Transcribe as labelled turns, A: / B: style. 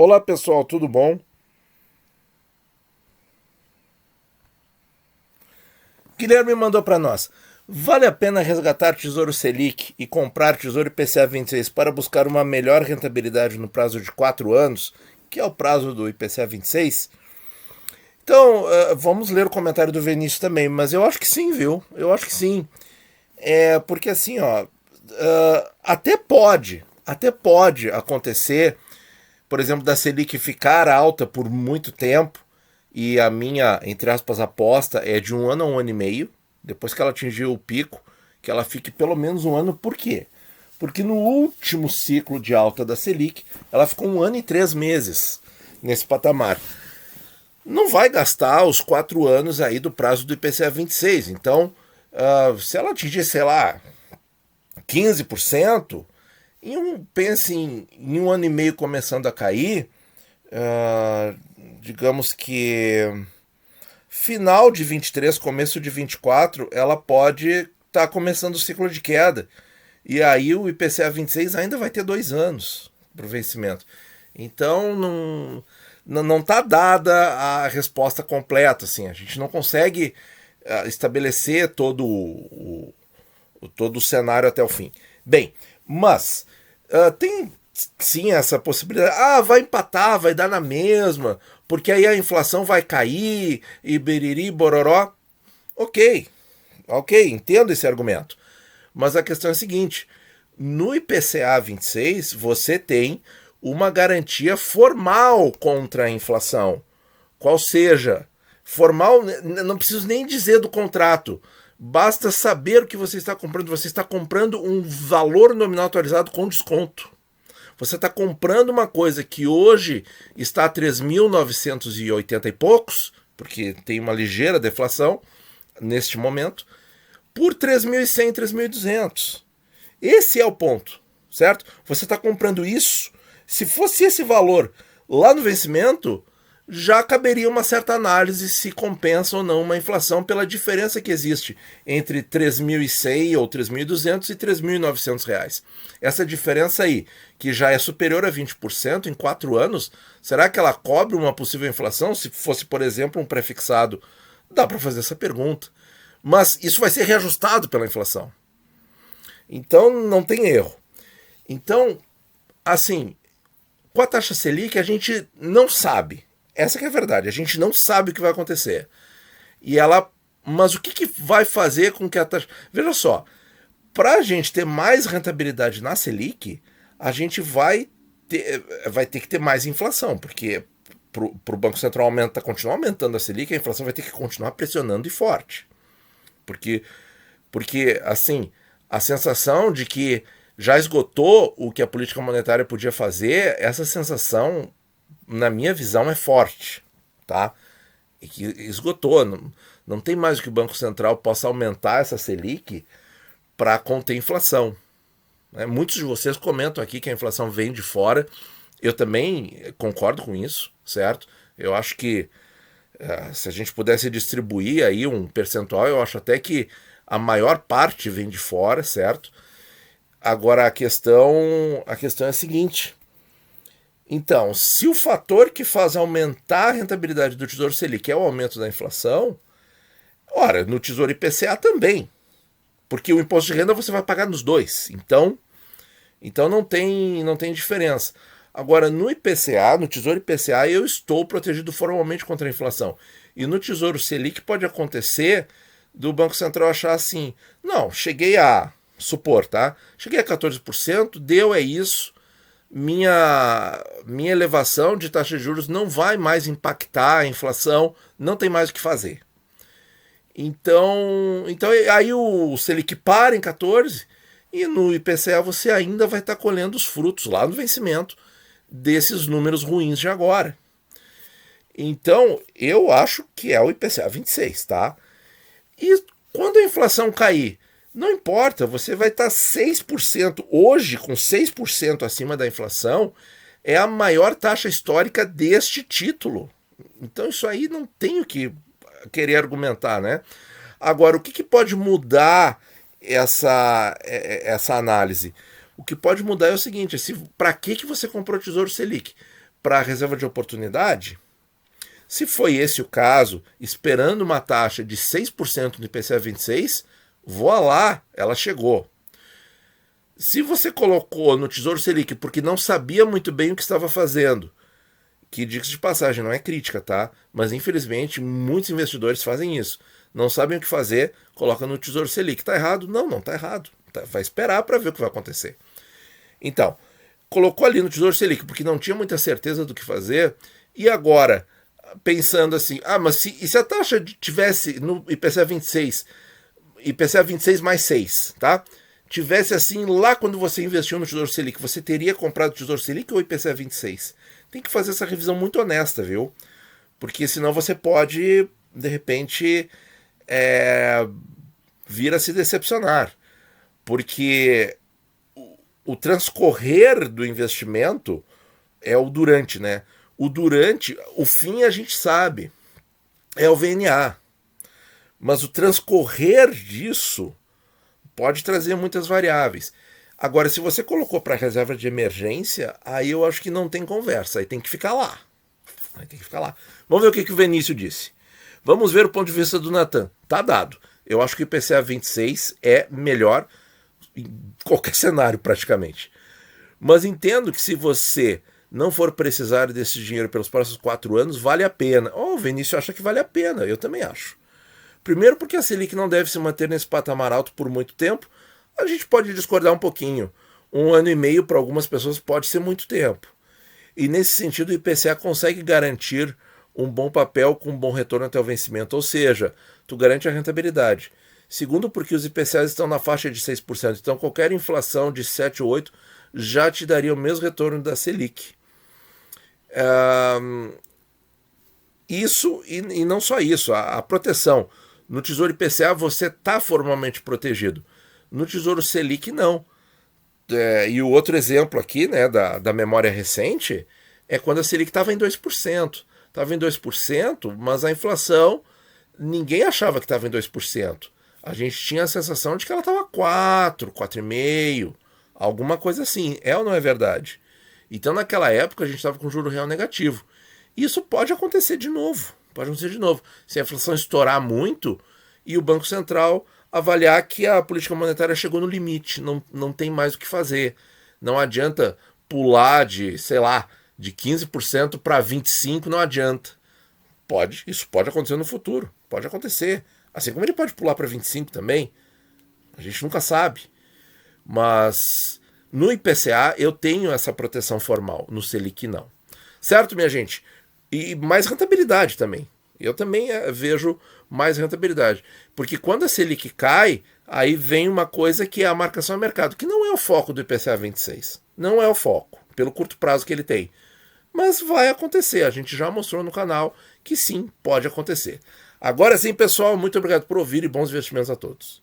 A: Olá pessoal, tudo bom? Guilherme mandou para nós. Vale a pena resgatar Tesouro Selic e comprar Tesouro IPCA 26 para buscar uma melhor rentabilidade no prazo de 4 anos, que é o prazo do IPCA 26? Então, vamos ler o comentário do Vinícius também, mas eu acho que sim, viu? Eu acho que sim. Porque assim, ó, até pode acontecer, por exemplo, da Selic ficar alta por muito tempo, e a minha, entre aspas, aposta é de 1 ano a 1 ano e meio, depois que ela atingiu o pico, que ela fique pelo menos 1 ano. Por quê? Porque no último ciclo de alta da Selic, ela ficou 1 ano e 3 meses nesse patamar. Não vai gastar os 4 anos aí do prazo do IPCA 26. Então, se ela atingir, sei lá, 15%, pense em 1 ano e meio começando a cair, digamos que final de 23, começo de 24, ela pode estar começando o ciclo de queda. E aí o IPCA 26 ainda vai ter 2 anos para o vencimento. Então não está dada a resposta completa. Assim, a gente não consegue estabelecer todo o cenário até o fim. Bem, mas tem sim essa possibilidade. Vai empatar, vai dar na mesma, porque aí a inflação vai cair e beriri, bororó. Ok, ok, entendo esse argumento. Mas a questão é a seguinte: no IPCA 26 você tem uma garantia formal contra a inflação. Qual seja, formal, não preciso nem dizer do contrato. Basta saber o que você está comprando. Você está comprando um valor nominal atualizado com desconto. Você está comprando uma coisa que hoje está a 3.980 e poucos, porque tem uma ligeira deflação neste momento, por 3.100, 3.200. Esse é o ponto, certo? Você está comprando isso. Se fosse esse valor lá no vencimento, já caberia uma certa análise se compensa ou não uma inflação pela diferença que existe entre 3.100 ou 3.200 e 3.900 reais. Essa diferença aí, que já é superior a 20% em 4 anos, será que ela cobre uma possível inflação? Se fosse, por exemplo, um prefixado, dá para fazer essa pergunta. Mas isso vai ser reajustado pela inflação. Então não tem erro. Então, assim, com a taxa Selic a gente não sabe. Essa que é a verdade, a gente não sabe o que vai acontecer. E ela, mas o que vai fazer com que a taxa... Veja só, para a gente ter mais rentabilidade na Selic, a gente vai ter que ter mais inflação, porque para o Banco Central continuar aumentando a Selic, a inflação vai ter que continuar pressionando e forte. Porque assim, a sensação de que já esgotou o que a política monetária podia fazer, essa sensação, na minha visão, é forte, tá? E que esgotou. Não tem mais o que o Banco Central possa aumentar essa Selic para conter a inflação. Muitos de vocês comentam aqui que a inflação vem de fora. Eu também concordo com isso, certo? Eu acho que se a gente pudesse distribuir aí um percentual, eu acho até que a maior parte vem de fora, certo? Agora a questão é a seguinte: então, se o fator que faz aumentar a rentabilidade do Tesouro Selic é o aumento da inflação, ora, no Tesouro IPCA também, porque o imposto de renda você vai pagar nos dois, então não tem diferença. Agora, no IPCA, no Tesouro IPCA, eu estou protegido formalmente contra a inflação. E no Tesouro Selic pode acontecer do Banco Central achar assim: não, supor, tá? Cheguei a 14%, deu, é isso. Minha elevação de taxa de juros não vai mais impactar a inflação, não tem mais o que fazer. Então aí o Selic para em 14 e no IPCA você ainda vai estar colhendo os frutos lá no vencimento desses números ruins de agora. Então eu acho que é o IPCA 26, tá? E quando a inflação cair, não importa, você vai estar 6%. Hoje, com 6% acima da inflação, é a maior taxa histórica deste título. Então isso aí não tem o que querer argumentar, né? Agora, o que pode mudar essa análise? O que pode mudar é o seguinte: para que você comprou o Tesouro Selic? para a reserva de oportunidade, se foi esse o caso, esperando uma taxa de 6% no IPCA 26, voa lá, ela chegou. Se você colocou no Tesouro Selic porque não sabia muito bem o que estava fazendo, que diga-se de passagem, não é crítica, tá? Mas infelizmente muitos investidores fazem isso. Não sabem o que fazer, coloca no Tesouro Selic. Tá errado? Não, não tá errado. Vai esperar para ver o que vai acontecer. Então, colocou ali no Tesouro Selic porque não tinha muita certeza do que fazer, e agora, pensando assim, mas se a taxa tivesse no IPCA 26, IPCA 26 mais 6, tá? Tivesse assim lá quando você investiu no Tesouro Selic, você teria comprado o Tesouro Selic ou IPCA 26? Tem que fazer essa revisão muito honesta, viu? Porque senão você pode, de repente, vir a se decepcionar. Porque o transcorrer do investimento é o durante, né? O durante, o fim a gente sabe, é o VNA. Mas o transcorrer disso pode trazer muitas variáveis. Agora, se você colocou para reserva de emergência, aí eu acho que não tem conversa, aí tem que ficar lá. Aí tem que ficar lá. Vamos ver o que o Vinícius disse. Vamos ver o ponto de vista do Natan. Tá dado. Eu acho que o IPCA 26 é melhor em qualquer cenário, praticamente. Mas entendo que se você não for precisar desse dinheiro pelos próximos 4 anos, vale a pena. O Vinícius acha que vale a pena, eu também acho. Primeiro porque a Selic não deve se manter nesse patamar alto por muito tempo. A gente pode discordar um pouquinho. 1 ano e meio para algumas pessoas pode ser muito tempo. E nesse sentido o IPCA consegue garantir um bom papel com um bom retorno até o vencimento. Ou seja, tu garante a rentabilidade. Segundo, porque os IPCAs estão na faixa de 6%. Então qualquer inflação de 7 ou 8 já te daria o mesmo retorno da Selic. Isso, e não só isso, a proteção. No Tesouro IPCA você está formalmente protegido. No Tesouro Selic, não. E o outro exemplo aqui, né, da memória recente, é quando a Selic estava em 2%. Estava em 2%, mas a inflação, ninguém achava que estava em 2%. A gente tinha a sensação de que ela estava 4, 4,5%, alguma coisa assim. É ou não é verdade? Então, naquela época, a gente estava com juro real negativo. Isso pode acontecer de novo. Pode acontecer de novo. Se a inflação estourar muito e o Banco Central avaliar que a política monetária chegou no limite, não tem mais o que fazer. Não adianta pular de, sei lá, de 15% para 25%, não adianta. Isso pode acontecer no futuro. Pode acontecer. Assim como ele pode pular para 25% também. A gente nunca sabe. Mas no IPCA eu tenho essa proteção formal, no Selic não. Certo, minha gente? E mais rentabilidade também. Eu também vejo mais rentabilidade. Porque quando a Selic cai, aí vem uma coisa que é a marcação a mercado, que não é o foco do IPCA 26. Não é o foco, pelo curto prazo que ele tem. Mas vai acontecer. A gente já mostrou no canal que sim, pode acontecer. Agora sim, pessoal, muito obrigado por ouvir e bons investimentos a todos.